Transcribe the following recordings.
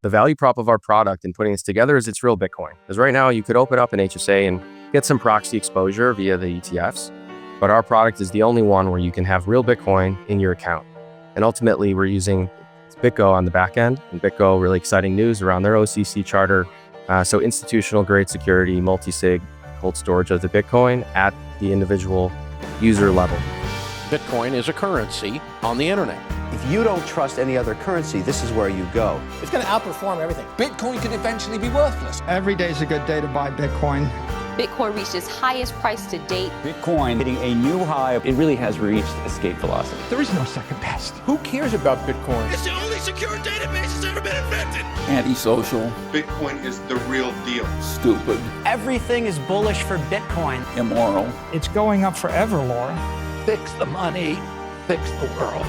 the value prop of our product in putting this together is it's real Bitcoin. Because right now you could open up an HSA and get some proxy exposure via the ETFs, but our product is the only one where you can have real Bitcoin in your account. And ultimately we're using BitGo on the back end, and BitGo, really exciting news around their OCC charter. So institutional grade security, multi-sig, cold storage of the Bitcoin at the individual user level. Bitcoin is a currency on the internet. If you don't trust any other currency, this is where you go. It's going to outperform everything. Bitcoin could eventually be worthless. Every day is a good day to buy Bitcoin. Bitcoin reached its highest price to date. Bitcoin hitting a new high. It really has reached escape velocity. There is no second best. Who cares about Bitcoin? It's the only secure database that's ever been invented. Antisocial. Bitcoin is the real deal. Stupid. Everything is bullish for Bitcoin. Immoral. It's going up forever, Laura. Fix the money, fix the world.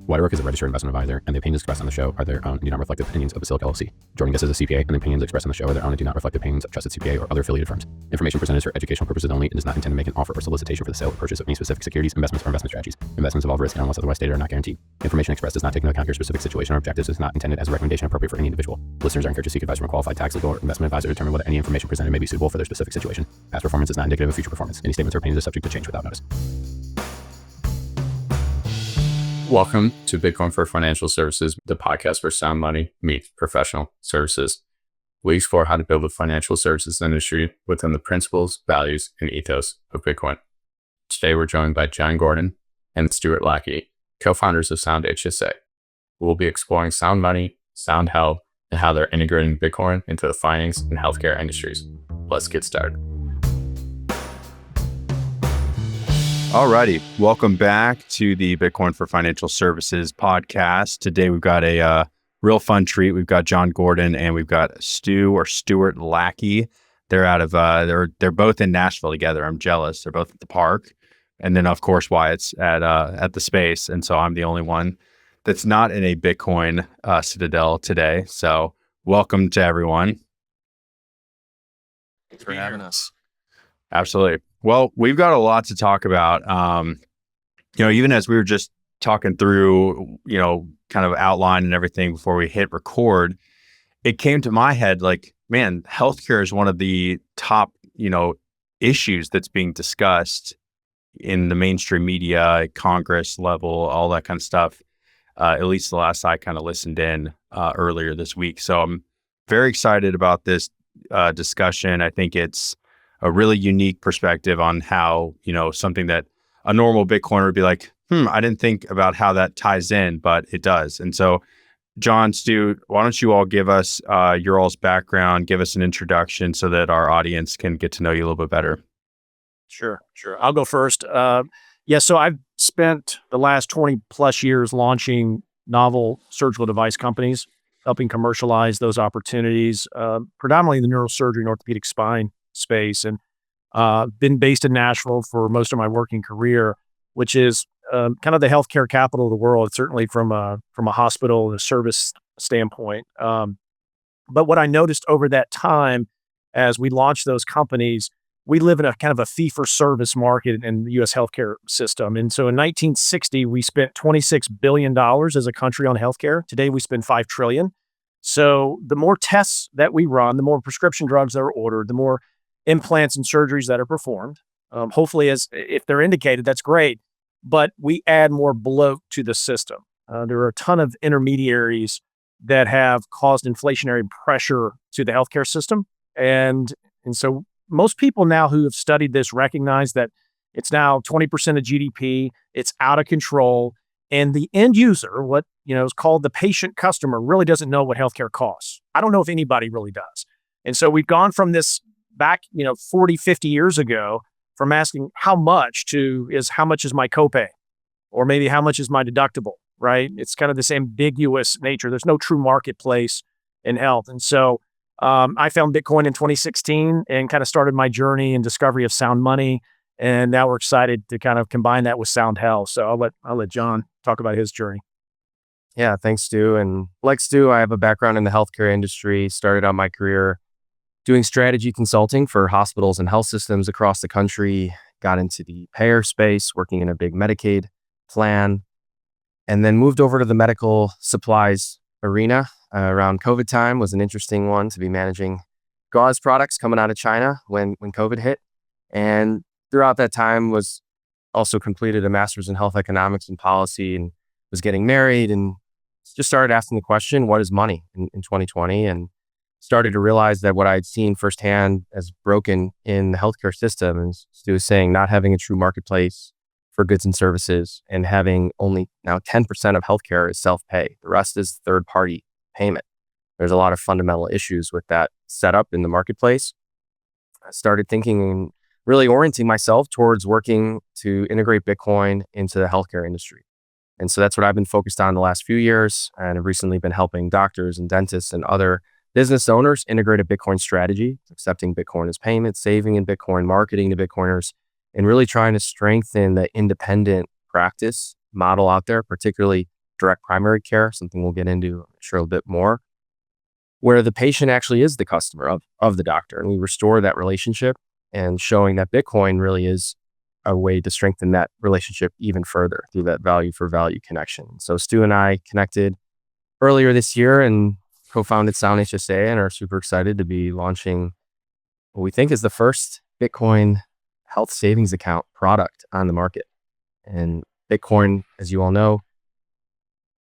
Waterwork is a registered investment advisor, and the opinions expressed on the show are their own and do not reflect the opinions of Basilica LLC. Joining us as a CPA, and the opinions expressed on the show are their own and do not reflect the opinions of Trusted CPA or other affiliated firms. Information presented is for educational purposes only and does not intend to make an offer or solicitation for the sale or purchase of any specific securities, investments, or investment strategies. Investments involve risk and unless otherwise stated are not guaranteed. Information expressed does not take into account your specific situation or objectives and is not intended as a recommendation appropriate for any individual. Listeners are encouraged to seek advice from a qualified tax, legal, or investment advisor to determine whether any information presented may be suitable for their specific situation. Past performance is not indicative of future performance. Any statements or opinions are subject to change without notice. Welcome to Bitcoin for Financial Services, the podcast where sound money meets professional services. We explore how to build a financial services industry within the principles, values, and ethos of Bitcoin. Today, we're joined by Jon Gordon and Stuart Lackey, co-founders of SoundHSA. We'll be exploring sound money, sound health, and how they're integrating Bitcoin into the finance and healthcare industries. Let's get started. Alrighty, welcome back to the Bitcoin for Financial Services podcast. Today we've got a real fun treat. We've got Jon Gordon and we've got Stuart Lackey. They're out of they're both in Nashville together. I'm jealous. They're both at the park, and then of course Wyatt's at the space, and so I'm the only one that's not in a Bitcoin citadel today. So welcome to everyone. Thanks for having us. Absolutely. Well, we've got a lot to talk about. Even as we were just talking through, kind of outline and everything before we hit record, it came to my head like, man, healthcare is one of the top, issues that's being discussed in the mainstream media, Congress level, all that kind of stuff. At least the last I kind of listened in earlier this week. So I'm very excited about this discussion. I think it's a really unique perspective on how, something that a normal Bitcoiner would be like, I didn't think about how that ties in, but it does. And so, Jon, Stu, why don't you all give us your all's background, give us an introduction so that our audience can get to know you a little bit better. Sure. I'll go first. So I've spent the last 20 plus years launching novel surgical device companies, helping commercialize those opportunities, predominantly in the neurosurgery and orthopedic spine space, and been based in Nashville for most of my working career, which is kind of the healthcare capital of the world, certainly from a hospital and a service standpoint. But what I noticed over that time, as we launched those companies, we live in a kind of a fee-for-service market in the U.S. healthcare system. And so in 1960, we spent $26 billion as a country on healthcare. Today, we spend $5 trillion. So the more tests that we run, the more prescription drugs that are ordered, the more implants and surgeries that are performed. Hopefully, if they're indicated, that's great. But we add more bloat to the system. There are a ton of intermediaries that have caused inflationary pressure to the healthcare system. And so most people now who have studied this recognize that it's now 20% of GDP, it's out of control, and the end user, what is called the patient customer, really doesn't know what healthcare costs. I don't know if anybody really does. And so we've gone from this back, 40, 50 years ago, from asking how much is my copay, or maybe how much is my deductible, right? It's kind of this ambiguous nature. There's no true marketplace in health. And so I found Bitcoin in 2016 and kind of started my journey and discovery of sound money. And now we're excited to kind of combine that with sound health. So I'll let Jon talk about his journey. Yeah, thanks, Stu. And like Stu, I have a background in the healthcare industry, started out my career doing strategy consulting for hospitals and health systems across the country, got into the payer space, working in a big Medicaid plan, and then moved over to the medical supplies arena. Around COVID time was an interesting one to be managing gauze products coming out of China when COVID hit. And throughout that time was also completed a master's in health economics and policy, and was getting married, and just started asking the question, what is money in 2020? And started to realize that what I'd seen firsthand as broken in the healthcare system, and Stu was saying, not having a true marketplace for goods and services, and having only now 10% of healthcare is self-pay. The rest is third-party payment. There's a lot of fundamental issues with that setup in the marketplace. I started thinking and really orienting myself towards working to integrate Bitcoin into the healthcare industry. And so that's what I've been focused on the last few years. And I've recently been helping doctors and dentists and other business owners integrate a Bitcoin strategy, accepting Bitcoin as payment, saving in Bitcoin, marketing to Bitcoiners, and really trying to strengthen the independent practice model out there, particularly direct primary care, something we'll get into, I'm sure, a bit more, where the patient actually is the customer of the doctor. And we restore that relationship, and showing that Bitcoin really is a way to strengthen that relationship even further through that value for value connection. So Stu and I connected earlier this year and co-founded SoundHSA, and are super excited to be launching what we think is the first Bitcoin health savings account product on the market. And Bitcoin, as you all know,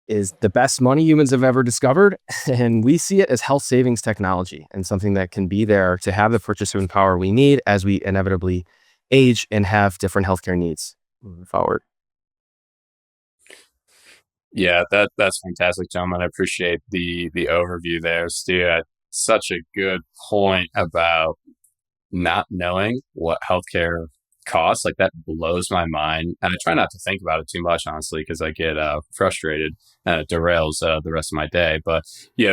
is the best money humans have ever discovered. And we see it as health savings technology, and something that can be there to have the purchasing power we need as we inevitably age and have different healthcare needs moving forward. Yeah, that's fantastic, Jon. I appreciate the overview there, Stu. Such a good point about not knowing what healthcare costs. Like, that blows my mind, and I try not to think about it too much, honestly, because I get frustrated and it derails the rest of my day. But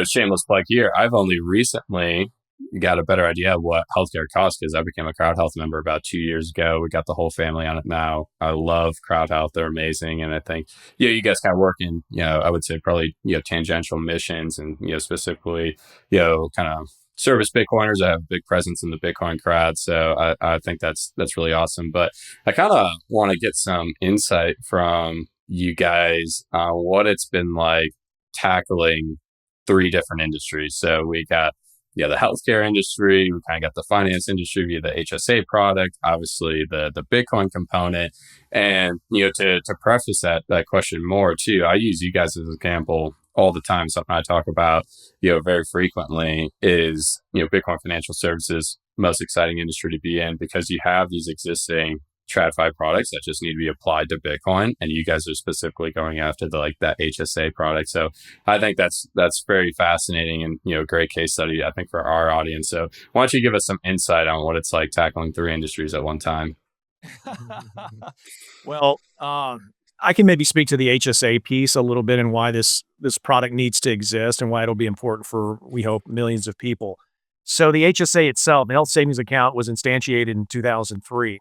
shameless plug here, I've only recently got a better idea of what healthcare costs, because I became a CrowdHealth member about 2 years ago. We got the whole family on it now. I love CrowdHealth; they're amazing, and I think you guys kind of work in I would say probably tangential missions, and specifically kind of service Bitcoiners that have a big presence in the Bitcoin crowd. So I think that's really awesome. But I kind of want to get some insight from you guys on what it's been like tackling 3 different industries. So we got the healthcare industry, we kind of got the finance industry via the HSA product, obviously the Bitcoin component. And to preface that question more too, I use you guys as an example all the time. Something I talk about very frequently is Bitcoin financial services, most exciting industry to be in, because you have these existing TradFi products that just need to be applied to Bitcoin, and you guys are specifically going after that HSA product. So I think that's very fascinating, and great case study, I think, for our audience. So why don't you give us some insight on what it's like tackling 3 industries at one time? Well, I can maybe speak to the HSA piece a little bit, and why this product needs to exist, and why it'll be important for, we hope, millions of people. So the HSA itself, the health savings account, was instantiated in 2003.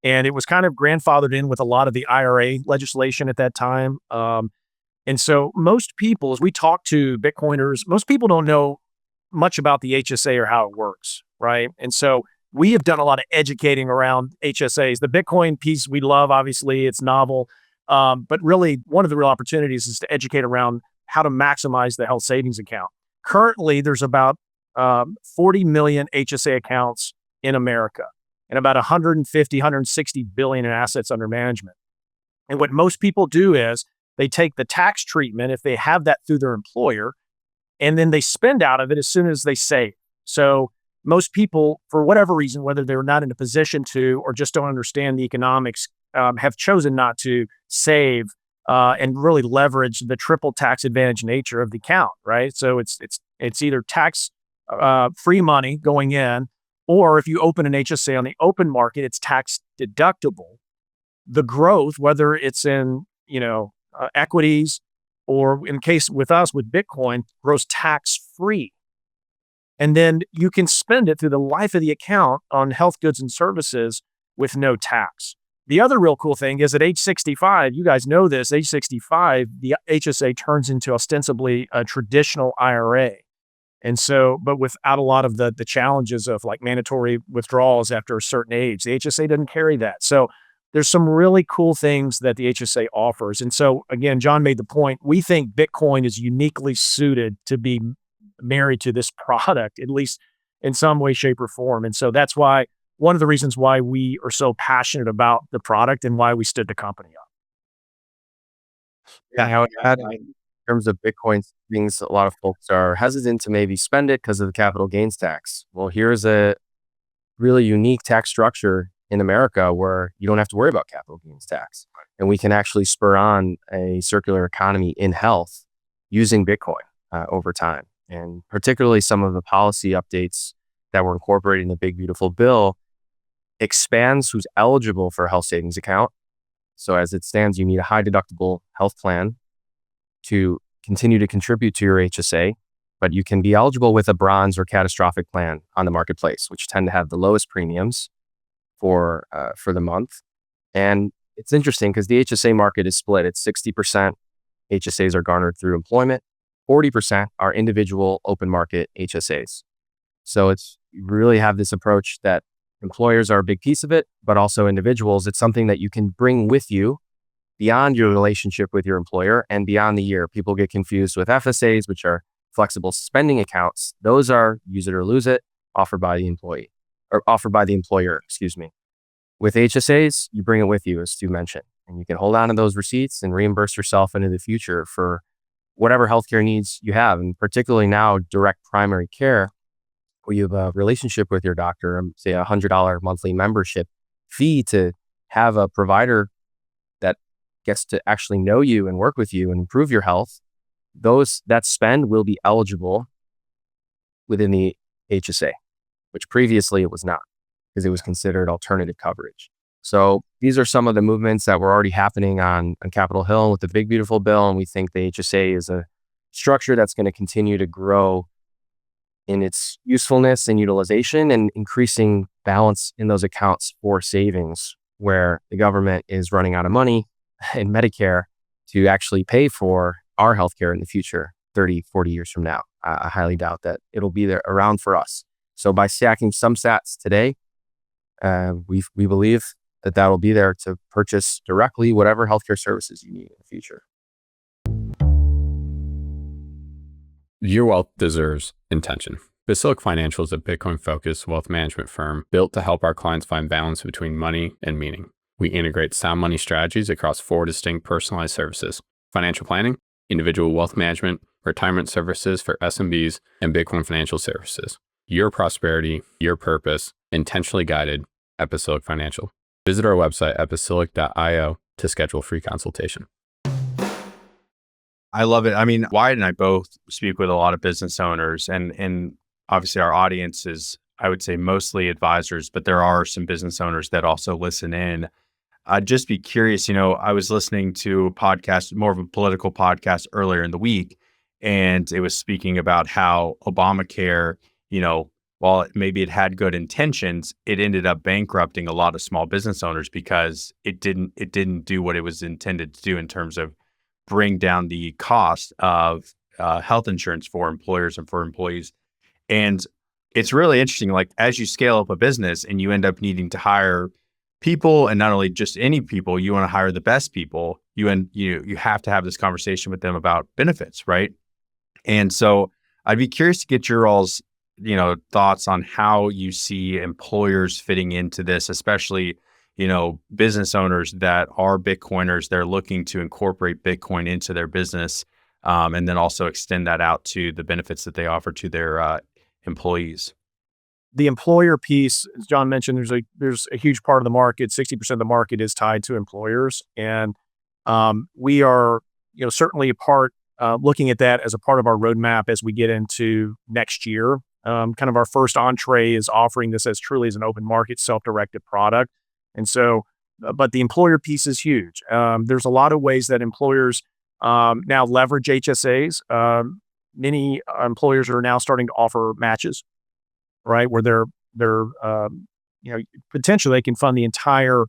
And it was kind of grandfathered in with a lot of the IRA legislation at that time. And so most people, as we talk to Bitcoiners, most people don't know much about the HSA or how it works, right? And so we have done a lot of educating around HSAs. The Bitcoin piece we love, obviously, it's novel. But really, one of the real opportunities is to educate around how to maximize the health savings account. Currently, there's about 40 million HSA accounts in America, and about 150, 160 billion in assets under management. And what most people do is they take the tax treatment, if they have that through their employer, and then they spend out of it as soon as they save. So most people, for whatever reason, whether they're not in a position to, or just don't understand the economics, have chosen not to save and really leverage the triple tax advantage nature of the account, right? So it's either tax free money going in, or if you open an HSA on the open market, it's tax deductible. The growth, whether it's in equities, or in case with us with Bitcoin, grows tax free. And then you can spend it through the life of the account on health goods and services with no tax. The other real cool thing is at age 65, you guys know this, age 65, the HSA turns into ostensibly a traditional IRA. And so, but without a lot of the challenges of like mandatory withdrawals after a certain age, the HSA doesn't carry that. So there's some really cool things that the HSA offers. And so again, Jon made the point, we think Bitcoin is uniquely suited to be married to this product, at least in some way, shape, or form. And so that's why one of the reasons why we are so passionate about the product and why we stood the company up. Yeah, how in terms of Bitcoin savings, a lot of folks are hesitant to maybe spend it because of the capital gains tax. Well, here's a really unique tax structure in America where you don't have to worry about capital gains tax. And we can actually spur on a circular economy in health using Bitcoin over time. And particularly some of the policy updates that were incorporated in the Big Beautiful Bill expands who's eligible for a health savings account. So as it stands, you need a high deductible health plan to continue to contribute to your HSA, but you can be eligible with a bronze or catastrophic plan on the marketplace, which tend to have the lowest premiums for the month. And it's interesting because the HSA market is split. It's 60% HSAs are garnered through employment, 40% are individual open market HSAs. So you really have this approach that employers are a big piece of it, but also individuals. It's something that you can bring with you beyond your relationship with your employer and beyond the year. People get confused with FSAs, which are flexible spending accounts. Those are use it or lose it, offered by the employer, excuse me. With HSAs, you bring it with you, as Stu mentioned, and you can hold on to those receipts and reimburse yourself into the future for whatever healthcare needs you have. And particularly now, direct primary care, where you have a relationship with your doctor, say $100 monthly membership fee to have a provider that gets to actually know you and work with you and improve your health. That spend will be eligible within the HSA, which previously it was not, because it was considered alternative coverage. So these are some of the movements that were already happening on Capitol Hill with the Big Beautiful Bill. And we think the HSA is a structure that's going to continue to grow in its usefulness and utilization and increasing balance in those accounts for savings, where the government is running out of money in Medicare to actually pay for our healthcare in the future, 30, 40 years from now. I highly doubt that it'll be there around for us. So by stacking some sats today, we believe that will be there to purchase directly whatever healthcare services you need in the future. Your wealth deserves intention. Basilic Financial is a Bitcoin-focused wealth management firm built to help our clients find balance between money and meaning. We integrate sound money strategies across 4 distinct personalized services: financial planning, individual wealth management, retirement services for SMBs, and Bitcoin financial services. Your prosperity, your purpose, intentionally guided at Basilic Financial. Visit our website at basilic.io to schedule a free consultation. I love it. I mean, Wyatt and I both speak with a lot of business owners, and obviously our audience is, I would say, mostly advisors, but there are some business owners that also listen in. I'd just be curious, I was listening to a podcast, more of a political podcast earlier in the week, and it was speaking about how Obamacare, while maybe it had good intentions, it ended up bankrupting a lot of small business owners because it didn't do what it was intended to do in terms of bring down the cost of health insurance for employers and for employees. And it's really interesting, like as you scale up a business and you end up needing to hire people, and not only just any people, you want to hire the best people, you have to have this conversation with them about benefits, right? And so I'd be curious to get your all's thoughts on how you see employers fitting into this, especially business owners that are Bitcoiners. They're looking to incorporate Bitcoin into their business, and then also extend that out to the benefits that they offer to their employees. The employer piece, as Jon mentioned, there's a huge part of the market. 60% of the market is tied to employers, and we are certainly a part, looking at that as a part of our roadmap as we get into next year. Kind of our first entree is offering this as truly as an open market, self-directed product. And so, but the employer piece is huge. There's a lot of ways that employers now leverage HSAs. Many employers are now starting to offer matches, right? Where they're potentially they can fund the entire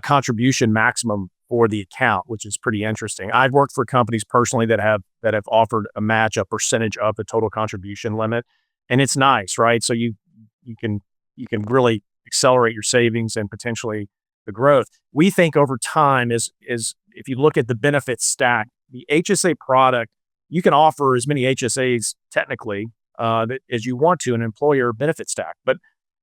contribution maximum for the account, which is pretty interesting. I've worked for companies personally that have offered a match, a percentage of the total contribution limit, and it's nice, right? So you can really accelerate your savings and potentially the growth. We think over time is if you look at the benefit stack, the HSA product, you can offer as many HSAs technically as you want to an employer benefit stack, but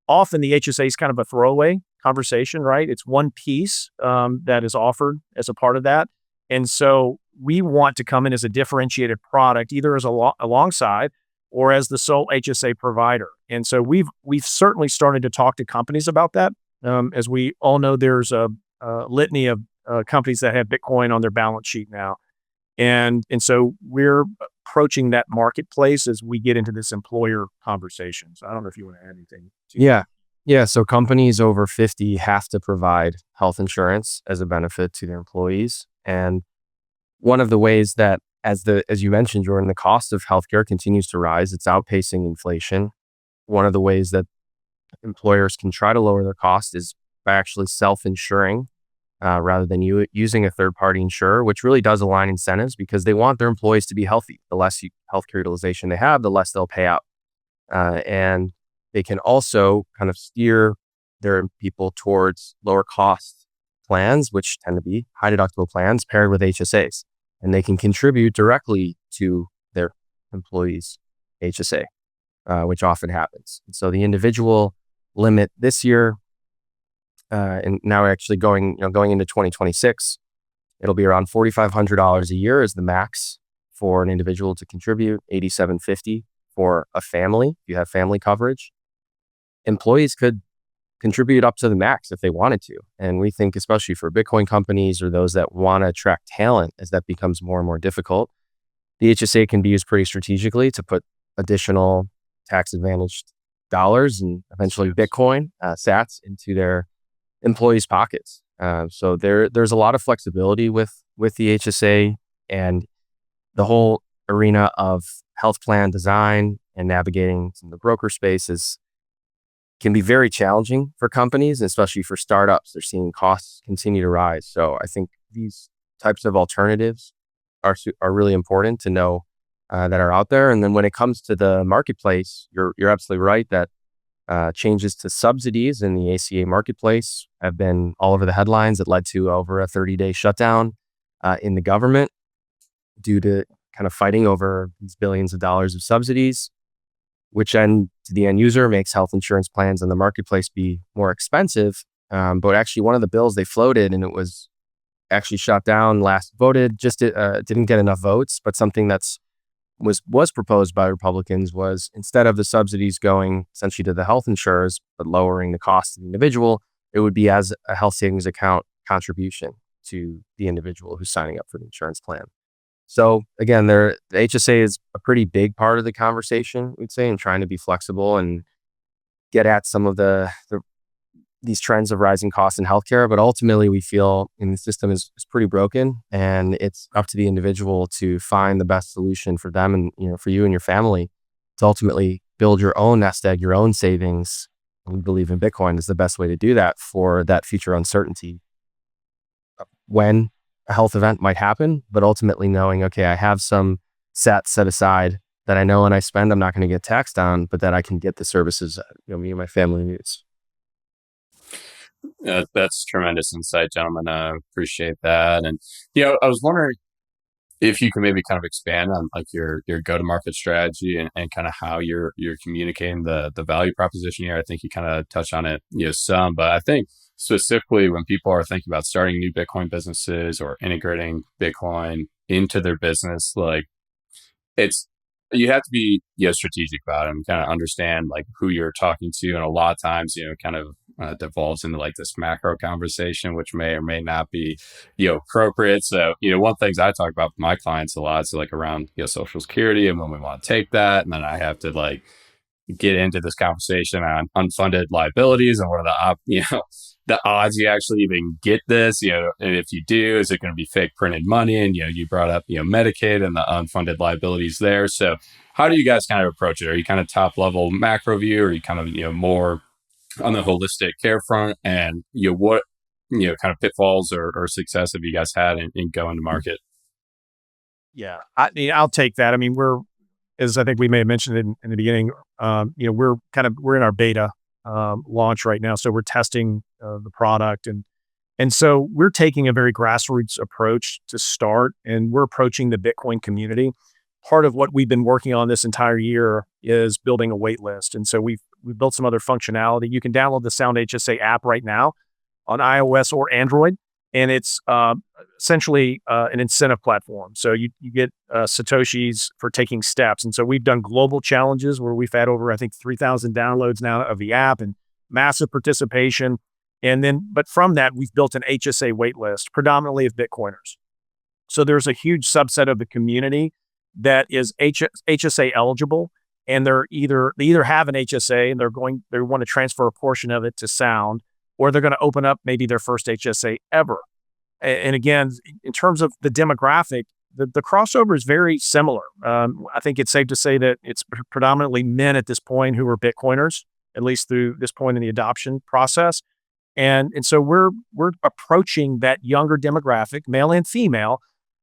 often the HSA is kind of a throwaway conversation, right? It's one piece that is offered as a part of that. And so we want to come in as a differentiated product, either as alongside or as the sole HSA provider. And so we've certainly started to talk to companies about that. As we all know, there's a litany of companies that have Bitcoin on their balance sheet now. And so we're approaching that marketplace as we get into this employer conversation. So I don't know if you want to add anything. Yeah. So companies over 50 have to provide health insurance as a benefit to their employees. And one of the ways that, as you mentioned, Jordan, the cost of healthcare continues to rise. It's outpacing inflation. One of the ways that employers can try to lower their cost is by actually self-insuring rather than using a third-party insurer, which really does align incentives because they want their employees to be healthy. The less healthcare utilization they have, the less they'll pay out. And they can also kind of steer their people towards lower cost plans, which tend to be high deductible plans paired with HSAs. And they can contribute directly to their employees' HSA, which often happens. And so the individual limit this year, and now actually going into 2026, it'll be around $4,500 a year is the max for an individual to contribute, $8,750 for a family, if you have family coverage. Employees could contribute up to the max if they wanted to. And we think, especially for Bitcoin companies or those that want to attract talent, as that becomes more and more difficult, the HSA can be used pretty strategically to put additional tax advantaged dollars and eventually Bitcoin sats into their employees' pockets. So there's a lot of flexibility with the HSA, and the whole arena of health plan design and navigating the broker space can be very challenging for companies, especially for startups. They're seeing costs continue to rise. So I think these types of alternatives are really important to know that are out there. And then when it comes to the marketplace, you're absolutely right that changes to subsidies in the ACA marketplace have been all over the headlines. It led to over a 30-day shutdown in the government due to kind of fighting over these billions of dollars of subsidies, which then to the end user makes health insurance plans in the marketplace be more expensive. But actually one of the bills they floated, and it was actually shot down, last voted, just didn't get enough votes, but something was proposed by Republicans was, instead of the subsidies going essentially to the health insurers, but lowering the cost of the individual, it would be as a health savings account contribution to the individual who's signing up for the insurance plan. So again, the HSA is a pretty big part of the conversation, we'd say, and trying to be flexible and get at some of these trends of rising costs in healthcare. But ultimately, we feel the system is pretty broken, and it's up to the individual to find the best solution for them and for you and your family to ultimately build your own nest egg, your own savings. And we believe in Bitcoin is the best way to do that for that future uncertainty when a health event might happen, but ultimately knowing, okay, I have some set aside that I know when I spend, I'm not going to get taxed on, but that I can get the services me and my family needs. That's tremendous insight, gentlemen. I appreciate that. And, I was wondering if you can maybe kind of expand on like your go-to-market strategy and kind of how you're communicating the value proposition here. I think you kind of touched on it, some, but I think specifically when people are thinking about starting new Bitcoin businesses or integrating Bitcoin into their business, like you have to be strategic about it and kind of understand like who you're talking to. And a lot of times, kind of devolves into like this macro conversation, which may or may not be, appropriate. So, one of the things I talk about with my clients a lot is like around, Social Security and when we want to take that. And then I have to like get into this conversation on unfunded liabilities and what are the odds you actually even get this, and if you do, is it going to be fake printed money? And, you brought up, Medicaid and the unfunded liabilities there. So how do you guys kind of approach it? Are you kind of top level macro view, or are you kind of, more on the holistic care front? And, what, kind of pitfalls or success have you guys had in going to market? Yeah, I'll take that. I mean, as I think we may have mentioned in the beginning, we're in our beta launch right now. So we're testing the product, and And so we're taking a very grassroots approach to start, and we're approaching the Bitcoin community. Part of what we've been working on this entire year is building a wait list. And so we've built some other functionality. You can download the SoundHSA app right now on iOS or Android, and it's essentially an incentive platform. So you get Satoshis for taking steps. And so we've done global challenges where we've had over, I think, 3,000 downloads now of the app and massive participation. And then, but from that, we've built an HSA wait list, predominantly of Bitcoiners. So there's a huge subset of the community that is HSA eligible, and they either have an HSA and they want to transfer a portion of it to Sound, or they're going to open up maybe their first HSA ever. And again, in terms of the demographic, the crossover is very similar. I think it's safe to say that it's predominantly men at this point who are Bitcoiners, at least through this point in the adoption process. And so we're approaching that younger demographic, male and female,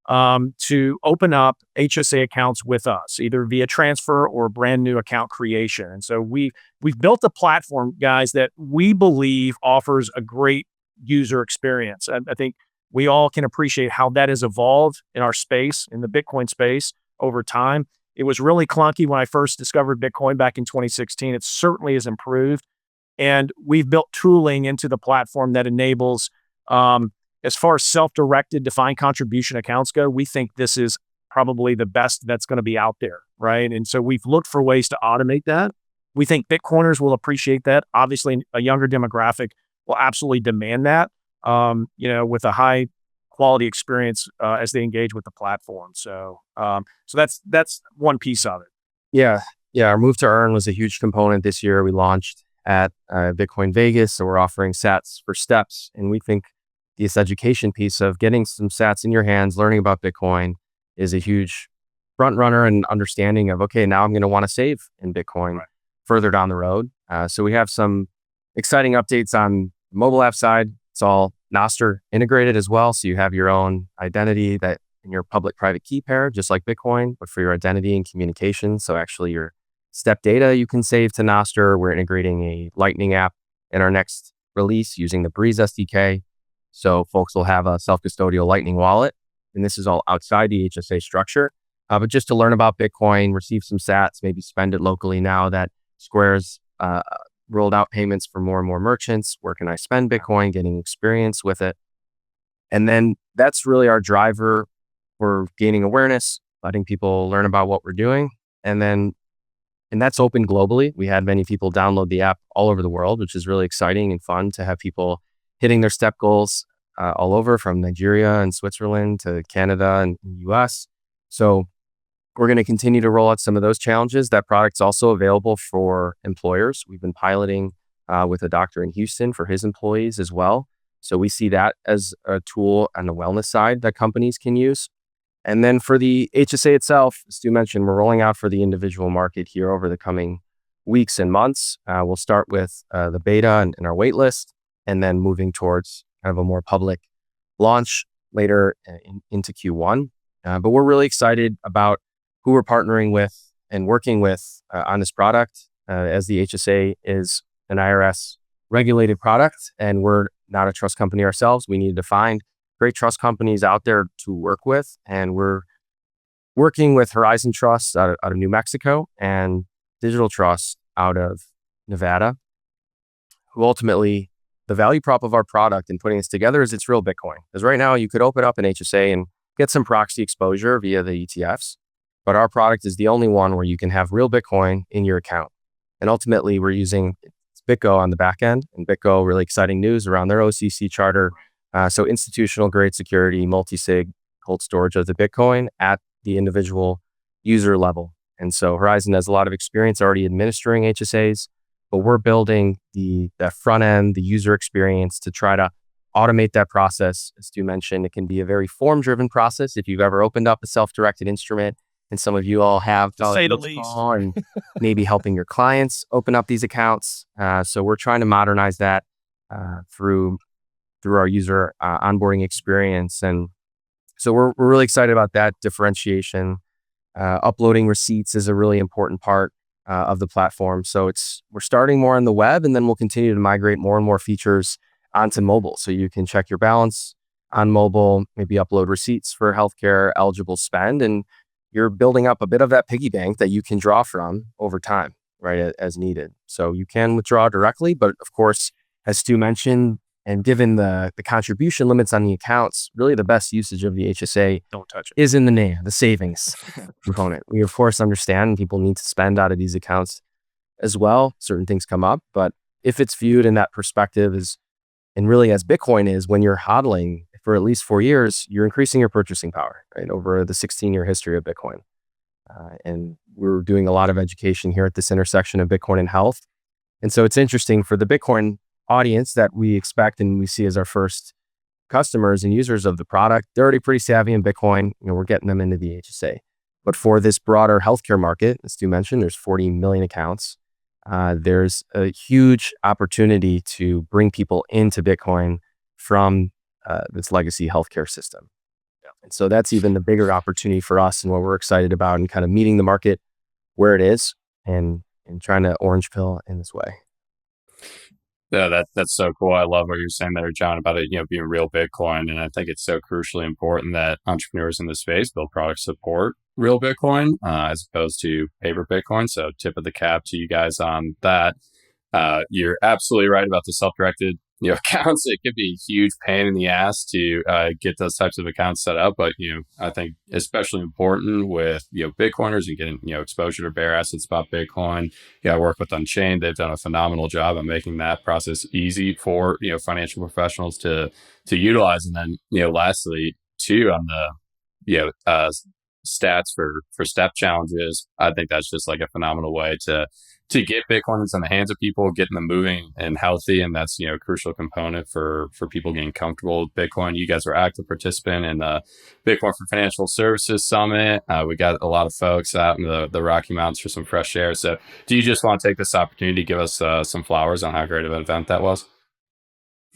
to open up HSA accounts with us, either via transfer or brand new account creation. And so we've built a platform, guys, that we believe offers a great user experience. I think we all can appreciate how that has evolved in our space, in the Bitcoin space over time. It was really clunky when I first discovered Bitcoin back in 2016. It certainly has improved. And we've built tooling into the platform that enables, as far as self-directed defined contribution accounts go, we think this is probably the best that's going to be out there, right? And so we've looked for ways to automate that. We think Bitcoiners will appreciate that. Obviously, a younger demographic will absolutely demand that, with a high quality experience as they engage with the platform. So that's one piece of it. Yeah. Our move to earn was a huge component this year. We launched at Bitcoin Vegas, so we're offering sats for steps, and we think this education piece of getting some sats in your hands, learning about Bitcoin, is a huge front runner and understanding of, okay, now I'm going to want to save in Bitcoin further down the road. So we have some exciting updates on the mobile app side. It's all Nostr integrated as well. So you have your own identity that in your public-private key pair, just like Bitcoin, but for your identity and communication. So actually your step data you can save to Nostr. We're integrating a Lightning app in our next release using the Breeze SDK. So folks will have a self-custodial Lightning wallet. And this is all outside the HSA structure. But just to learn about Bitcoin, receive some sats, maybe spend it locally now that Square's rolled out payments for more and more merchants. Where can I spend Bitcoin? Getting experience with it. And then that's really our driver for gaining awareness, letting people learn about what we're doing. And that's open globally. We had many people download the app all over the world, which is really exciting and fun to have people hitting their step goals all over, from Nigeria and Switzerland to Canada and the US. So we're going to continue to roll out some of those challenges. That product's also available for employers. We've been piloting with a doctor in Houston for his employees as well. So we see that as a tool on the wellness side that companies can use. And then for the HSA itself, as Stu mentioned, we're rolling out for the individual market here over the coming weeks and months. We'll start with the beta and our wait list, and then moving towards kind of a more public launch later into Q1. But we're really excited about who we're partnering with and working with on this product, as the HSA is an IRS regulated product, and we're not a trust company ourselves. We needed to find great trust companies out there to work with, and we're working with Horizon Trust out of New Mexico and Digital Trust out of Nevada, who ultimately, the value prop of our product and putting this together is it's real Bitcoin. Because right now you could open up an HSA and get some proxy exposure via the ETFs, but our product is the only one where you can have real Bitcoin in your account. And ultimately we're using BitGo on the back end, and BitGo, really exciting news around their OCC charter. So institutional grade security, multi-sig cold storage of the Bitcoin at the individual user level. And so Horizon has a lot of experience already administering HSAs, but we're building the front end, the user experience to try to automate that process. As Stu mentioned, it can be a very form-driven process. If you've ever opened up a self-directed instrument, and some of you all have, to say the least, and maybe helping your clients open up these accounts. So we're trying to modernize that through our user onboarding experience. And so we're really excited about that differentiation. Uploading receipts is a really important part of the platform. So we're starting more on the web, and then we'll continue to migrate more and more features onto mobile. So you can check your balance on mobile, maybe upload receipts for healthcare eligible spend, and you're building up a bit of that piggy bank that you can draw from over time, right, as needed. So you can withdraw directly, but of course, as Stu mentioned, and given the contribution limits on the accounts, really the best usage of the HSA Don't touch it. is in the name, the savings component. We of course understand people need to spend out of these accounts as well. Certain things come up, but if it's viewed in that perspective and really as Bitcoin is, when you're hodling for at least 4 years, you're increasing your purchasing power, right, over the 16-year history of Bitcoin. And we're doing a lot of education here at this intersection of Bitcoin and health. And so it's interesting for the Bitcoin audience that we expect and we see as our first customers and users of the product. They're already pretty savvy in Bitcoin. We're getting them into the HSA. But for this broader healthcare market, as Stu mentioned, there's 40 million accounts. There's a huge opportunity to bring people into Bitcoin from this legacy healthcare system. And so that's even the bigger opportunity for us and what we're excited about and kind of meeting the market where it is and trying to orange pill in this way. Yeah, that's so cool. I love what you're saying there, Jon, about it, being real Bitcoin. And I think it's so crucially important that entrepreneurs in the space build products support real Bitcoin as opposed to paper Bitcoin. So tip of the cap to you guys on that. You're absolutely right about the self-directed accounts. It could be a huge pain in the ass to get those types of accounts set up. But, I think especially important with, Bitcoiners and getting, exposure to bear asset spot Bitcoin. I work with Unchained. They've done a phenomenal job on making that process easy for, financial professionals to utilize. And then, lastly, too, on the, stats for step challenges, I think that's just like a phenomenal way to get Bitcoiners in the hands of people, getting them moving and healthy. And that's, a crucial component for people getting comfortable with Bitcoin. You guys are active participant in the Bitcoin for Financial Services Summit. We got a lot of folks out in the Rocky Mountains for some fresh air. So do you just want to take this opportunity to give us some flowers on how great of an event that was?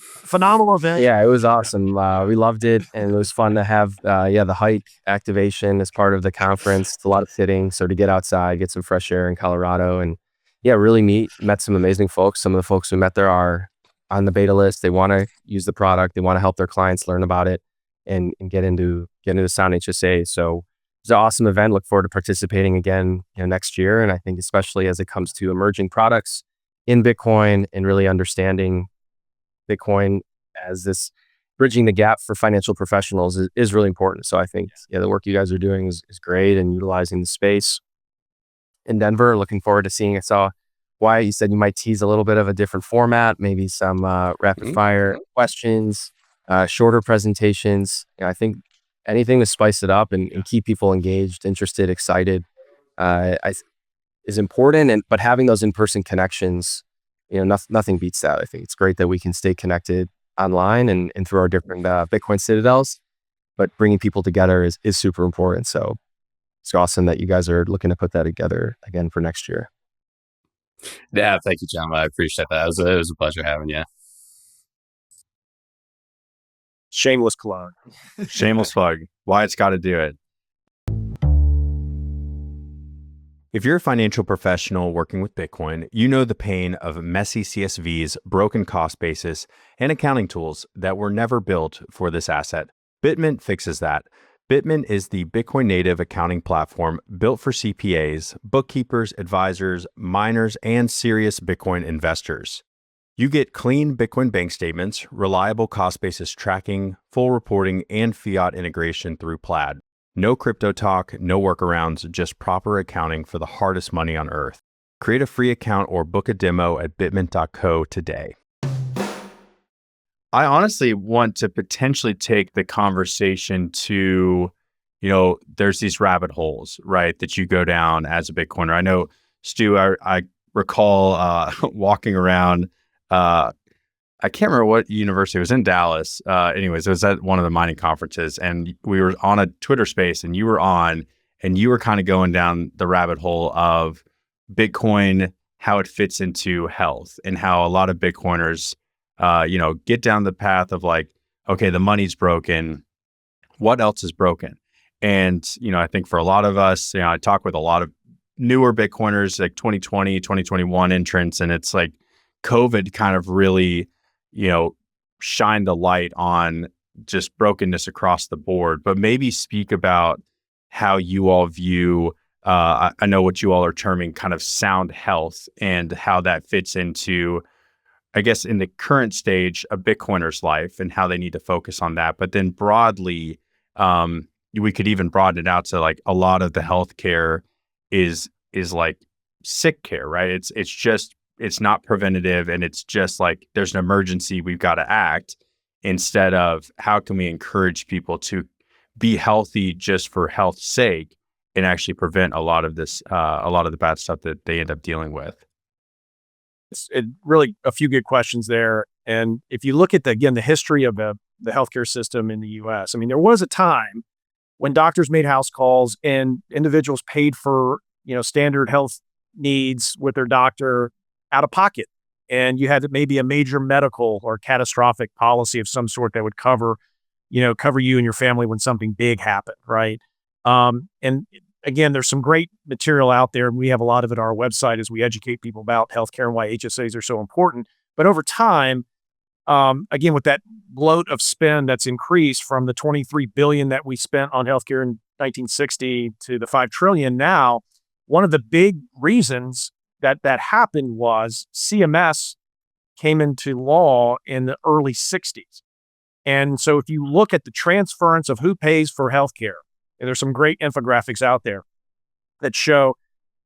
Phenomenal event. Yeah, it was awesome. We loved it. And it was fun to have, the hike activation as part of the conference. It's a lot of sitting. So to get outside, get some fresh air in Colorado and really met some amazing folks. Some of the folks we met there are on the beta list. They want to use the product. They want to help their clients learn about it and get into SoundHSA. So it's an awesome event. Look forward to participating again next year. And I think especially as it comes to emerging products in Bitcoin and really understanding Bitcoin as this bridging the gap for financial professionals is really important. So I think the work you guys are doing is great and utilizing the space in Denver. Looking forward to seeing it. So Wyatt, you said you might tease a little bit of a different format, maybe some rapid fire questions, shorter presentations. I think anything to spice it up and keep people engaged, interested, excited is important. But having those in-person connections, nothing beats that. I think it's great that we can stay connected online and through our different Bitcoin citadels, but bringing people together is super important. So it's awesome that you guys are looking to put that together again for next year. Yeah, thank you, Jon. I appreciate that. It was a pleasure having you. Shameless plug. Shameless plug. Wyatt's got to do it. If you're a financial professional working with Bitcoin, you know the pain of messy CSVs, broken cost basis, and accounting tools that were never built for this asset. Bitmint fixes that. Bitmint is the Bitcoin native accounting platform built for CPAs, bookkeepers, advisors, miners, and serious Bitcoin investors. You get clean Bitcoin bank statements, reliable cost basis tracking, full reporting, and fiat integration through Plaid. No crypto talk, no workarounds, just proper accounting for the hardest money on earth. Create a free account or book a demo at bitmint.co today. I honestly want to potentially take the conversation to, there's these rabbit holes, right, that you go down as a Bitcoiner. I know, Stu, I recall walking around, I can't remember what university, it was in Dallas. Anyways, it was at one of the mining conferences and we were on a Twitter space and you were kind of going down the rabbit hole of Bitcoin, how it fits into health and how a lot of Bitcoiners get down the path of like, okay, the money's broken. What else is broken? And, I think for a lot of us, I talk with a lot of newer Bitcoiners, like 2020, 2021 entrants, and it's like COVID kind of really, shine the light on just brokenness across the board, but maybe speak about how you all view, I know what you all are terming kind of sound health and how that fits into, I guess, in the current stage of Bitcoiners' life and how they need to focus on that. But then broadly, we could even broaden it out to like a lot of the healthcare is like sick care, right? It's not preventative, and it's just like there's an emergency, we've got to act, instead of how can we encourage people to be healthy just for health's sake and actually prevent a lot of this, a lot of the bad stuff that they end up dealing with. It really a few good questions there. And if you look at the history of the healthcare system in the US, I mean, there was a time when doctors made house calls and individuals paid for, standard health needs with their doctor out of pocket. And you had maybe a major medical or catastrophic policy of some sort that would cover you and your family when something big happened, right? And again, there's some great material out there. We have a lot of it on our website as we educate people about healthcare and why HSAs are so important. But over time, again, with that bloat of spend that's increased from the $23 billion that we spent on healthcare in 1960 to the $5 trillion now, one of the big reasons that happened was CMS came into law in the early 60s. And so if you look at the transference of who pays for healthcare, and there's some great infographics out there that show,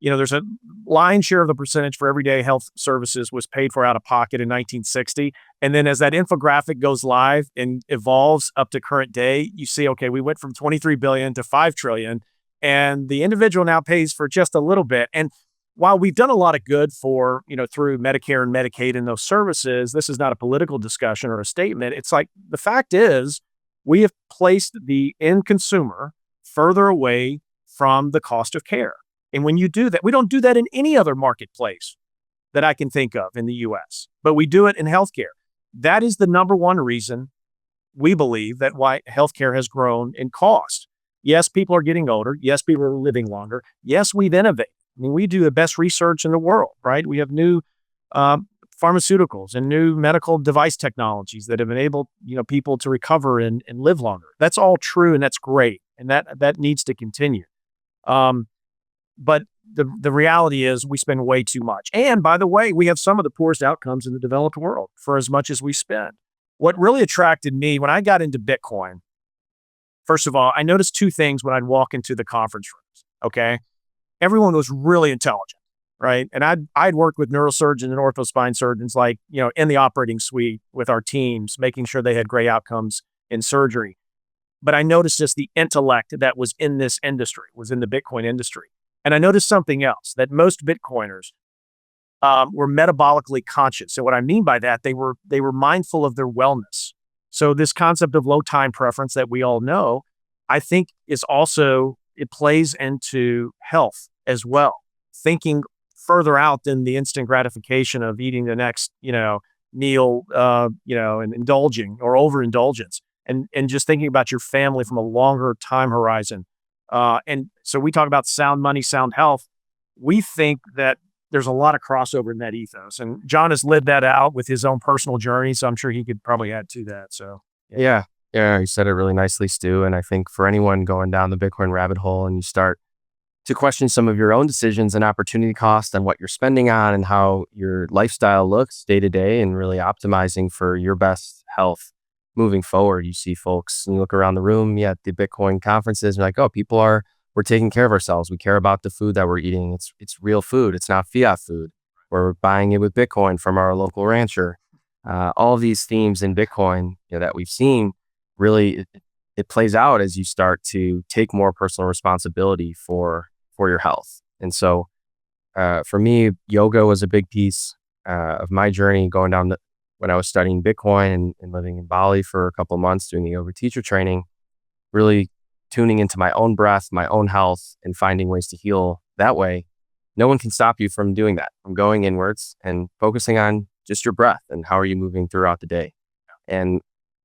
there's a lion's share of the percentage for everyday health services was paid for out of pocket in 1960. And then as that infographic goes live and evolves up to current day, you see, okay, we went from 23 billion to 5 trillion, and the individual now pays for just a little bit. And while we've done a lot of good for, through Medicare and Medicaid and those services, this is not a political discussion or a statement. It's like, the fact is, we have placed the end consumer further away from the cost of care. And when you do that, we don't do that in any other marketplace that I can think of in the US, but we do it in healthcare. That is the number one reason we believe that why healthcare has grown in cost. Yes, people are getting older. Yes, people are living longer. Yes, we've innovated. I mean, we do the best research in the world, right? We have new pharmaceuticals and new medical device technologies that have enabled, people to recover and live longer. That's all true, and that's great, and that needs to continue. But the reality is we spend way too much. And by the way, we have some of the poorest outcomes in the developed world for as much as we spend. What really attracted me when I got into Bitcoin, first of all, I noticed two things when I'd walk into the conference rooms, okay? Everyone was really intelligent, right? And I'd worked with neurosurgeons and orthospine surgeons, like, in the operating suite with our teams, making sure they had great outcomes in surgery. But I noticed just the intellect that was in this industry, was in the Bitcoin industry. And I noticed something else, that most Bitcoiners were metabolically conscious. And what I mean by that, they were mindful of their wellness. So this concept of low time preference that we all know, I think is also, it plays into health as well. Thinking further out than the instant gratification of eating the next, meal, and indulging or overindulgence, and just thinking about your family from a longer time horizon. And so we talk about sound money, sound health. We think that there's a lot of crossover in that ethos, and Jon has lived that out with his own personal journey. So I'm sure he could probably add to that. So yeah, you said it really nicely, Stu. And I think for anyone going down the Bitcoin rabbit hole and you start to question some of your own decisions and opportunity cost and what you're spending on and how your lifestyle looks day to day, and really optimizing for your best health moving forward. You see folks, and you look around the room, at the Bitcoin conferences, you're like, oh, we're taking care of ourselves. We care about the food that we're eating. It's real food. It's not fiat food. We're buying it with Bitcoin from our local rancher. All of these themes in Bitcoin that we've seen, really, it plays out as you start to take more personal responsibility for your health. And so for me, yoga was a big piece of my journey going down when I was studying Bitcoin and living in Bali for a couple of months doing the yoga teacher training, really tuning into my own breath, my own health, and finding ways to heal that way. No one can stop you from doing that, from going inwards and focusing on just your breath and how are you moving throughout the day. And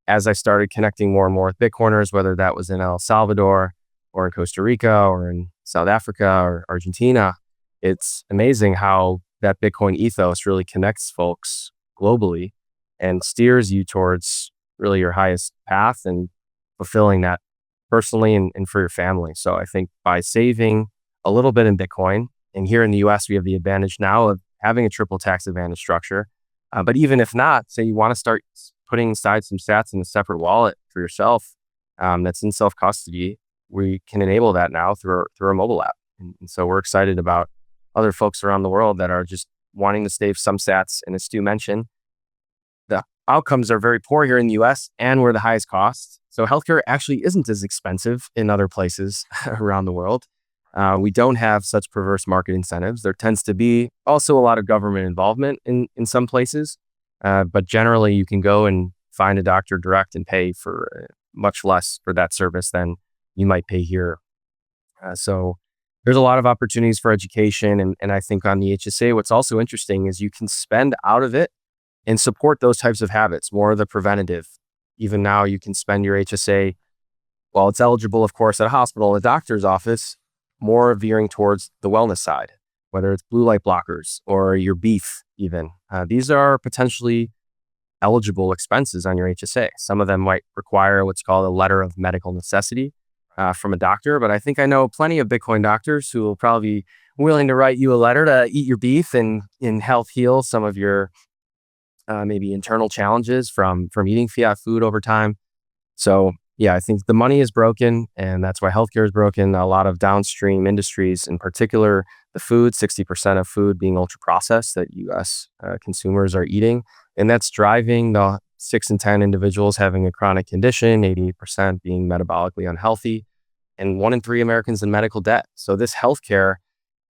as I started connecting more and more with Bitcoiners, whether that was in El Salvador or in Costa Rica or in South Africa or Argentina, it's amazing how that Bitcoin ethos really connects folks globally. and steers you towards really your highest path and fulfilling that personally and for your family. So I think by saving a little bit in Bitcoin, and here in the US, we have the advantage now of having a triple tax advantage structure. But even if not, say you want to start putting aside some sats in a separate wallet for yourself that's in self-custody, we can enable that now through our mobile app. And so we're excited about other folks around the world that are just wanting to save some sats. And as Stu mentioned, the outcomes are very poor here in the US and we're the highest cost. So healthcare actually isn't as expensive in other places around the world. We don't have such perverse market incentives. There tends to be also a lot of government involvement in some places. But generally, you can go and find a doctor direct and pay for much less for that service than you might pay here. So there's a lot of opportunities for education. And I think on the HSA, what's also interesting is you can spend out of it and support those types of habits, more of the preventative. Even now, you can spend your HSA, while it's eligible, of course, at a hospital, a doctor's office, more veering towards the wellness side, whether it's blue light blockers or your beef even. These are potentially eligible expenses on your HSA. Some of them might require what's called a letter of medical necessity from a doctor, but I think I know plenty of Bitcoin doctors who will probably be willing to write you a letter to eat your beef and health heal some of your maybe internal challenges from eating fiat food over time. So yeah, I think the money is broken, and that's why healthcare is broken. A lot of downstream industries, in particular, the food, 60% of food being ultra processed that U.S. Consumers are eating. And that's driving the 6 in 10 individuals having a chronic condition, 88% being metabolically unhealthy, and 1 in 3 Americans in medical debt. So this healthcare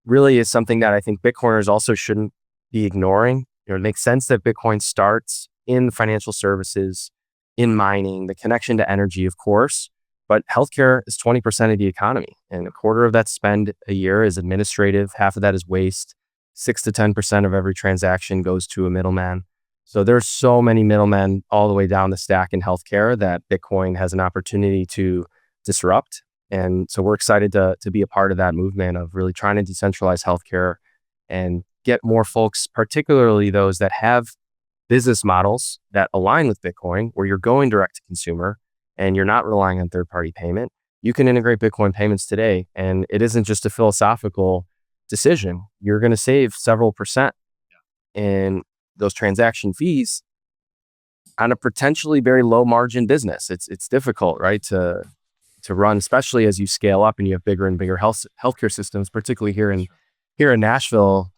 really is something that I think Bitcoiners also shouldn't be ignoring. It makes sense that Bitcoin starts in financial services, in mining, the connection to energy, of course, but healthcare is 20% of the economy, and a quarter of that spend a year is administrative. Half of that is waste. 6 to 10% of every transaction goes to a middleman. So there's so many middlemen all the way down the stack in healthcare that Bitcoin has an opportunity to disrupt. And so we're excited to be a part of that movement of really trying to decentralize healthcare and get more folks, particularly those that have business models that align with Bitcoin, where you're going direct to consumer and you're not relying on third-party payment. You can integrate Bitcoin payments today, and it isn't just a philosophical decision. You're going to save several percent in those transaction fees on a potentially very low margin business. It's difficult, right, to run, especially as you scale up and you have bigger and bigger healthcare systems, particularly here in Nashville.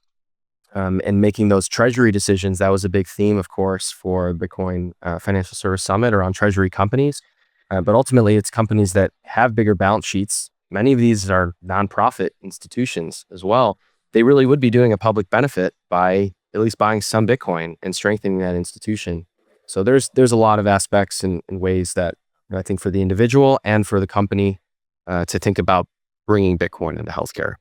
And making those treasury decisions, that was a big theme, of course, for Bitcoin Financial Service Summit around treasury companies. But ultimately, it's companies that have bigger balance sheets. Many of these are nonprofit institutions as well. They really would be doing a public benefit by at least buying some Bitcoin and strengthening that institution. So there's a lot of aspects and ways that I think for the individual and for the company to think about bringing Bitcoin into healthcare.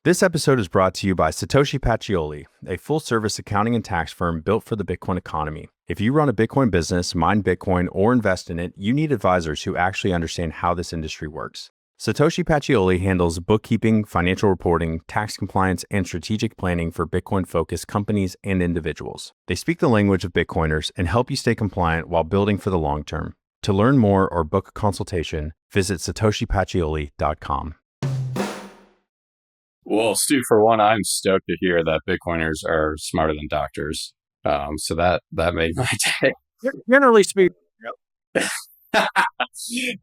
This episode is brought to you by Satoshi Pacioli, a full-service accounting and tax firm built for the Bitcoin economy. If you run a Bitcoin business, mine Bitcoin, or invest in it, you need advisors who actually understand how this industry works. Satoshi Pacioli handles bookkeeping, financial reporting, tax compliance, and strategic planning for Bitcoin-focused companies and individuals. They speak the language of Bitcoiners and help you stay compliant while building for the long term. To learn more or book a consultation, visit satoshipacioli.com. Well, Stu, for one, I'm stoked to hear that Bitcoiners are smarter than doctors. So that made my day. Generally speaking.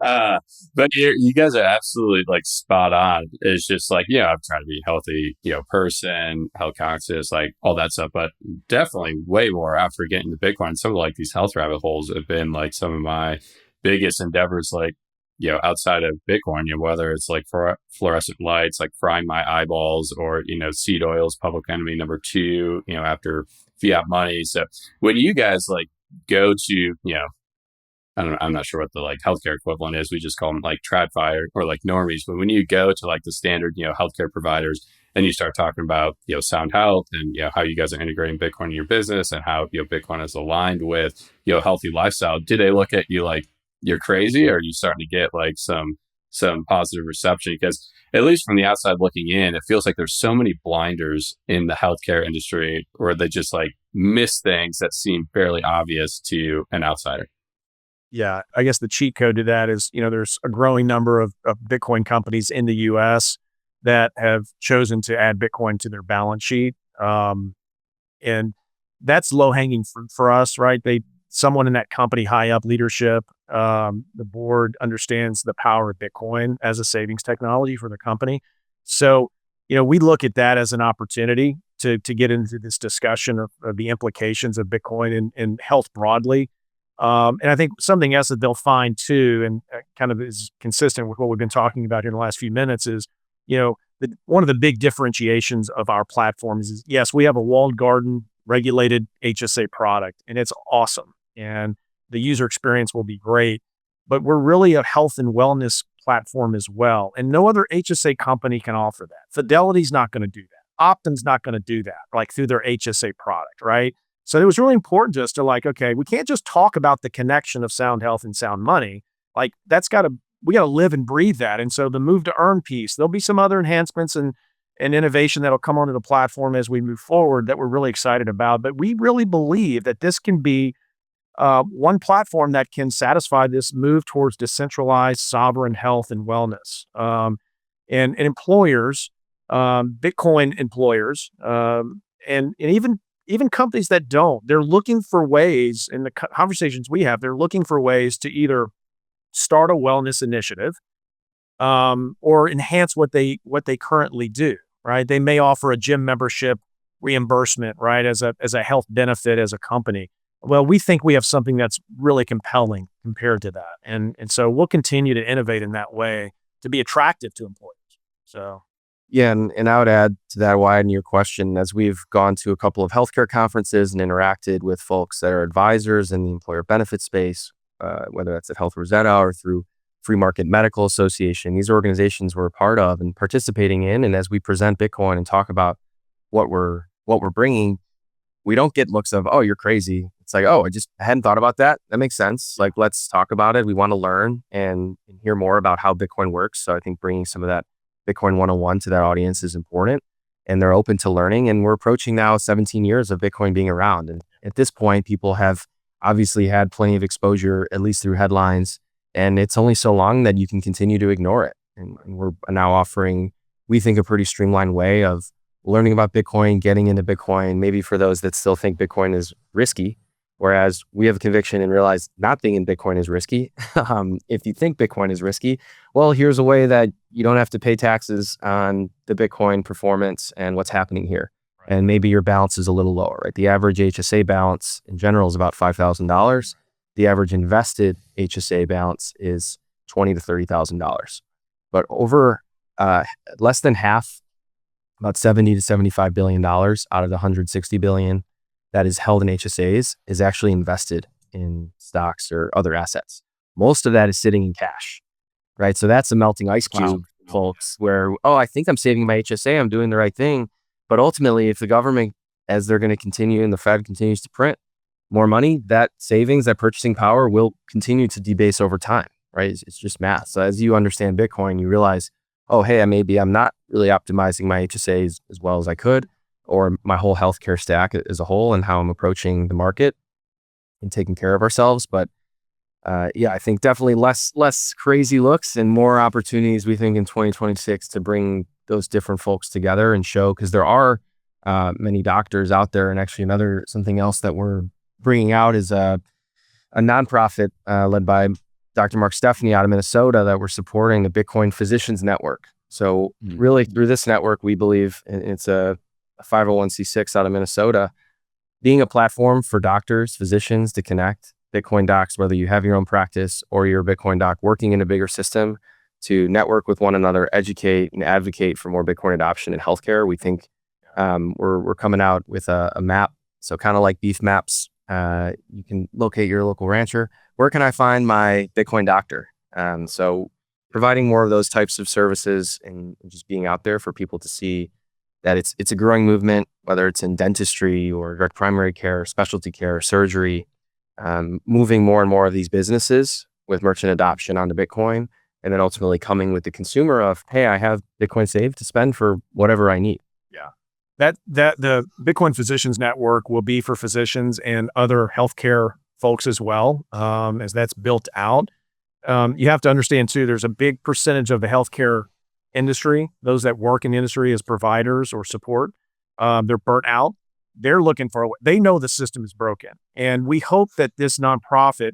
But you guys are absolutely like spot on. It's just like, I'm trying to be a healthy, person, health conscious, like all that stuff, but definitely way more after getting to Bitcoin. Some of like these health rabbit holes have been like some of my biggest endeavors, like, outside of Bitcoin, whether it's like fluorescent lights, like frying my eyeballs, or, seed oils, public enemy number 2, after fiat money. So when you guys like go to, I'm not sure what the like healthcare equivalent is. We just call them like TradFi or like normies. But when you go to like the standard, healthcare providers and you start talking about, SoundHealth and, how you guys are integrating Bitcoin in your business and how, Bitcoin is aligned with, healthy lifestyle, do they look at you like you're crazy, or are you starting to get like some some positive reception, because at least from the outside looking in, it feels like there's so many blinders in the healthcare industry where they just like miss things that seem fairly obvious to an outsider. Yeah, I guess the cheat code to that is, there's a growing number of Bitcoin companies in the US that have chosen to add Bitcoin to their balance sheet. And that's low hanging fruit for us, right? Someone in that company, high up leadership, the board understands the power of Bitcoin as a savings technology for the company. So, we look at that as an opportunity to get into this discussion of the implications of Bitcoin and health broadly. And I think something else that they'll find too, and kind of is consistent with what we've been talking about here in the last few minutes is, one of the big differentiations of our platform is, yes, we have a walled garden regulated HSA product, and it's awesome. And the user experience will be great, but we're really a health and wellness platform as well. And no other HSA company can offer that. Fidelity's not going to do that. Optum's not going to do that, like through their HSA product, right? So it was really important to us to okay, we can't just talk about the connection of sound health and sound money. Like we got to live and breathe that. And so the move to earn piece, there'll be some other enhancements and innovation that'll come onto the platform as we move forward that we're really excited about. But we really believe that this can be one platform that can satisfy this move towards decentralized sovereign health and wellness. And employers, Bitcoin employers, and even companies that don't, they're looking for ways, in the conversations we have, they're looking for ways to either start a wellness initiative or enhance what they currently do, right? They may offer a gym membership reimbursement, right, as a health benefit as a company. Well, we think we have something that's really compelling compared to that. And so we'll continue to innovate in that way to be attractive to employers. So yeah, and I would add to that, widen your question, as we've gone to a couple of healthcare conferences and interacted with folks that are advisors in the employer benefit space, whether that's at Health Rosetta or through Free Market Medical Association. These organizations we're a part of and participating in. And as we present Bitcoin and talk about what we're bringing, we don't get looks of, oh, you're crazy. It's like, oh, I hadn't thought about that. That makes sense. Like, let's talk about it. We want to learn and hear more about how Bitcoin works. So I think bringing some of that Bitcoin 101 to that audience is important, and they're open to learning. And we're approaching now 17 years of Bitcoin being around. And at this point, people have obviously had plenty of exposure, at least through headlines. And it's only so long that you can continue to ignore it. And we're now offering, we think, a pretty streamlined way of learning about Bitcoin, getting into Bitcoin, maybe for those that still think Bitcoin is risky. Whereas we have a conviction and realize not being in Bitcoin is risky. If you think Bitcoin is risky, well, here's a way that you don't have to pay taxes on the Bitcoin performance and what's happening here. And maybe your balance is a little lower, right? The average HSA balance in general is about $5,000. The average invested HSA balance is $20,000 to $30,000. But over less than half, about $70 to $75 billion out of the $160 billion that is held in HSAs is actually invested in stocks or other assets. Most of that is sitting in cash, right? So that's a melting ice cube, folks, where, oh, I think I'm saving my HSA, I'm doing the right thing. But ultimately, if the government, as they're going to continue and the Fed continues to print more money, that savings, that purchasing power will continue to debase over time, right? It's just math. So as you understand Bitcoin, you realize, oh, hey, I'm not really optimizing my HSAs as well as I could, or my whole healthcare stack as a whole, and how I'm approaching the market and taking care of ourselves. But I think definitely less crazy looks and more opportunities, we think, in 2026 to bring those different folks together and show, because there are many doctors out there. And actually something else that we're bringing out is a nonprofit led by Dr. Mark Stephanie out of Minnesota that we're supporting, the Bitcoin Physicians Network. So really through this network, we believe it's a 501c6 out of Minnesota, being a platform for doctors, physicians to connect Bitcoin docs, whether you have your own practice or you're a Bitcoin doc working in a bigger system, to network with one another, educate and advocate for more Bitcoin adoption in healthcare. We think we're coming out with a map. So kind of like Beef Maps, you can locate your local rancher. Where can I find my Bitcoin doctor? So providing more of those types of services and just being out there for people to see that it's a growing movement, whether it's in dentistry or direct primary care, specialty care, surgery, moving more and more of these businesses with merchant adoption onto Bitcoin and then ultimately coming with the consumer of, hey, I have Bitcoin saved to spend for whatever I need. Yeah. That the Bitcoin Physicians Network will be for physicians and other healthcare folks as well, as that's built out. You have to understand too, there's a big percentage of the healthcare industry, those that work in the industry as providers or support, they're burnt out. They're looking for, they know the system is broken. And we hope that this nonprofit,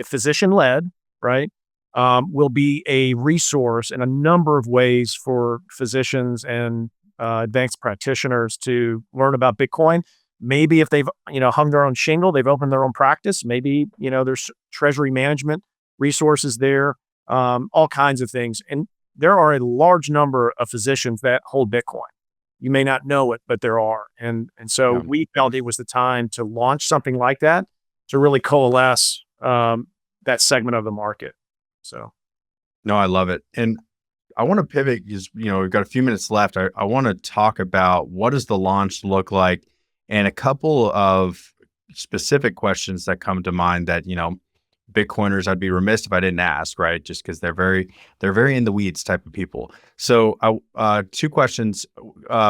physician-led, right, will be a resource in a number of ways for physicians and advanced practitioners to learn about Bitcoin. Maybe if they've, hung their own shingle, they've opened their own practice. Maybe, there's treasury management resources there, all kinds of things. And there are a large number of physicians that hold Bitcoin. You may not know it, but there are. And so we felt it was the time to launch something like that to really coalesce that segment of the market. So. No, I love it. And I want to pivot because, we've got a few minutes left. I want to talk about what does the launch look like and a couple of specific questions that come to mind that, Bitcoiners, I'd be remiss if I didn't ask, right? Just because they're very in the weeds type of people. So, two questions.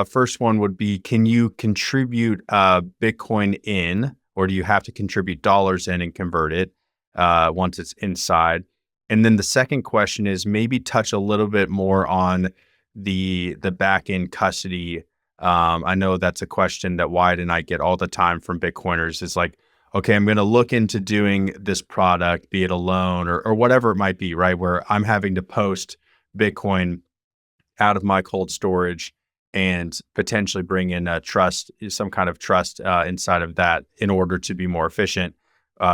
First one would be: can you contribute Bitcoin in, or do you have to contribute dollars in and convert it once it's inside? And then the second question is maybe touch a little bit more on the back end custody. I know that's a question that Wyatt and I get all the time from Bitcoiners. Is like, okay, I'm going to look into doing this product, be it a loan or whatever it might be, right? Where I'm having to post Bitcoin out of my cold storage and potentially bring in a trust, some kind of trust inside of that in order to be more efficient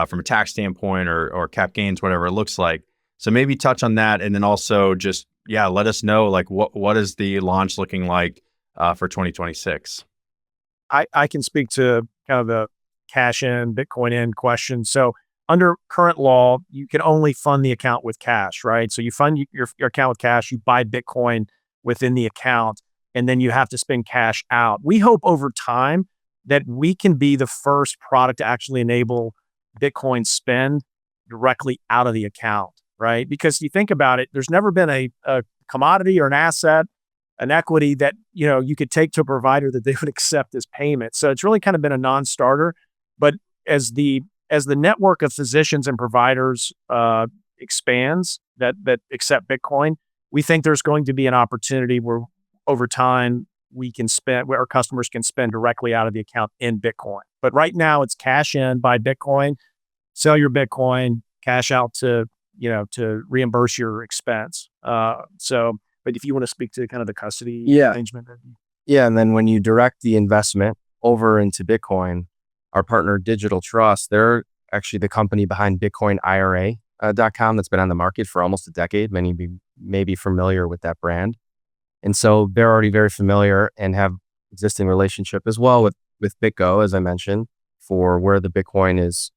from a tax standpoint or cap gains, whatever it looks like. So maybe touch on that. And then also just, let us know, like what is the launch looking like for 2026? I can speak to kind of the cash in, Bitcoin in question. So under current law, you can only fund the account with cash, right? So you fund your account with cash, you buy Bitcoin within the account, and then you have to spend cash out. We hope over time that we can be the first product to actually enable Bitcoin spend directly out of the account, right? Because you think about it, there's never been a commodity or an asset, an equity that, you could take to a provider that they would accept as payment. So it's really kind of been a non-starter. But as the network of physicians and providers expands that accept Bitcoin, we think there's going to be an opportunity where over time where our customers can spend directly out of the account in Bitcoin. But right now it's cash in, buy Bitcoin, sell your Bitcoin, cash out to reimburse your expense. But if you want to speak to kind of the custody arrangement. Yeah. And then when you direct the investment over into Bitcoin, our partner Digital Trust, they're actually the company behind BitcoinIRA.com that's been on the market for almost a decade. Many may be familiar with that brand. And so they're already very familiar and have existing relationship as well with BitGo, as I mentioned, for where the Bitcoin is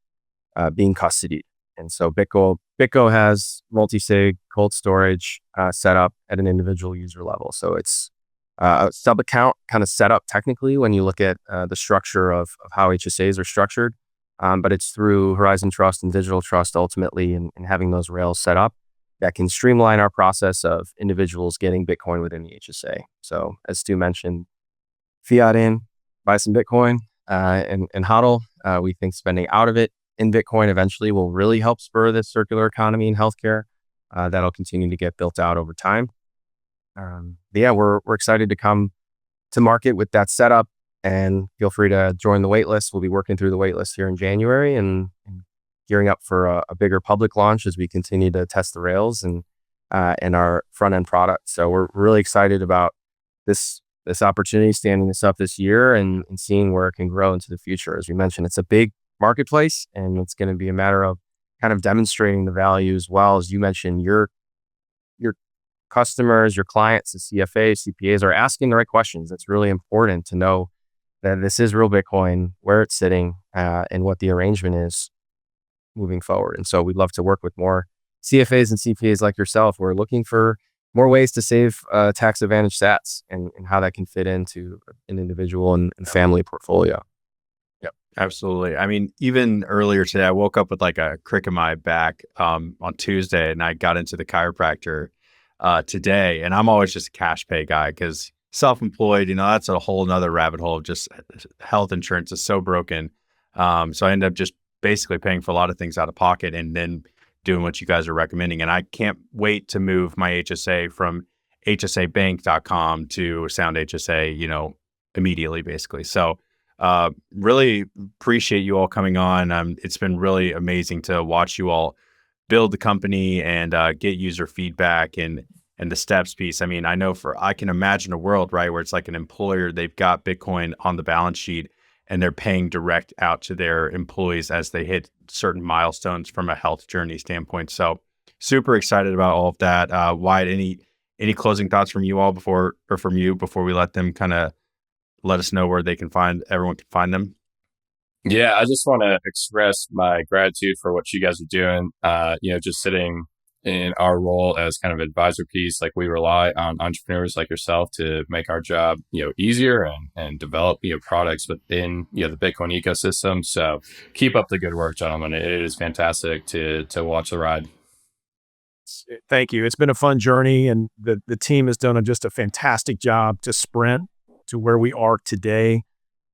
being custodied. And so BitGo has multi-sig cold storage set up at an individual user level. So it's a sub account kind of set up technically when you look at the structure of how HSAs are structured. But it's through Horizon Trust and Digital Trust ultimately and having those rails set up that can streamline our process of individuals getting Bitcoin within the HSA. So as Stu mentioned, fiat in, buy some Bitcoin and hodl. We think spending out of it in Bitcoin eventually will really help spur this circular economy in healthcare. That'll continue to get built out over time. We're excited to come to market with that setup, and feel free to join the waitlist. We'll be working through the waitlist here in January and gearing up for a bigger public launch as we continue to test the rails and our front end product. So we're really excited about this opportunity, standing this up this year and seeing where it can grow into the future. As we mentioned, it's a big marketplace, and it's going to be a matter of kind of demonstrating the value as well. As you mentioned, your customers, your clients, the CFAs, CPAs are asking the right questions. It's really important to know that this is real Bitcoin, where it's sitting, and what the arrangement is moving forward. And so we'd love to work with more CFAs and CPAs like yourself. We're looking for more ways to save tax advantage sats and how that can fit into an individual and family portfolio. Yep, absolutely. I mean, even earlier today, I woke up with like a crick in my back on Tuesday, and I got into the chiropractor today. And I'm always just a cash pay guy because self-employed, that's a whole nother rabbit hole. Just health insurance is so broken. So I end up just basically paying for a lot of things out of pocket and then doing what you guys are recommending. And I can't wait to move my HSA from hsabank.com to SoundHSA, immediately, basically. So really appreciate you all coming on. It's been really amazing to watch you all build the company and get user feedback and the steps piece. I mean, I can imagine a world, right, where it's like an employer, they've got Bitcoin on the balance sheet and they're paying direct out to their employees as they hit certain milestones from a health journey standpoint. So super excited about all of that. Wyatt, any closing thoughts from you all before we let them kind of let us know where everyone can find them? Yeah, I just want to express my gratitude for what you guys are doing. Just sitting in our role as kind of advisor piece, like we rely on entrepreneurs like yourself to make our job, easier and develop, products within, the Bitcoin ecosystem. So keep up the good work, gentlemen. It is fantastic to watch the ride. Thank you. It's been a fun journey, and the team has done just a fantastic job to sprint to where we are today.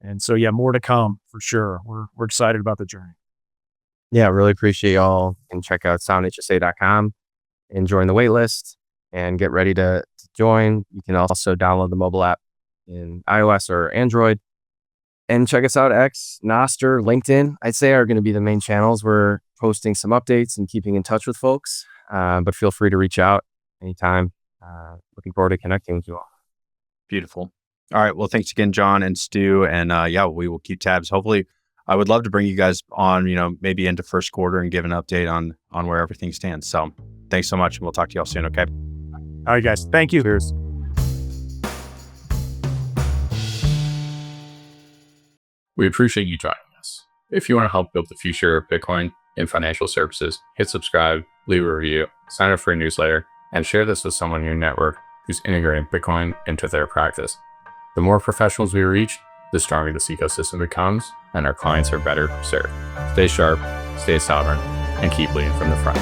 And so, yeah, more to come for sure. We're excited about the journey. Yeah, really appreciate y'all. And check out soundhsa.com and join the wait list and get ready to join. You can also download the mobile app in iOS or Android. And check us out, X, Nostr, LinkedIn, I'd say are going to be the main channels. We're posting some updates and keeping in touch with folks. But feel free to reach out anytime. Looking forward to connecting with you all. Beautiful. All right. Well, thanks again, Jon and Stu. And we will keep tabs. Hopefully, I would love to bring you guys on, maybe into first quarter and give an update on where everything stands. So thanks so much. And we'll talk to y'all soon. Okay. All right, guys. Thank you. Cheers. We appreciate you joining us. If you want to help build the future of Bitcoin in financial services, hit subscribe, leave a review, sign up for a newsletter, and share this with someone in your network who's integrating Bitcoin into their practice. The more professionals we reach, the stronger this ecosystem becomes, and our clients are better served. Stay sharp, stay sovereign, and keep leading from the front.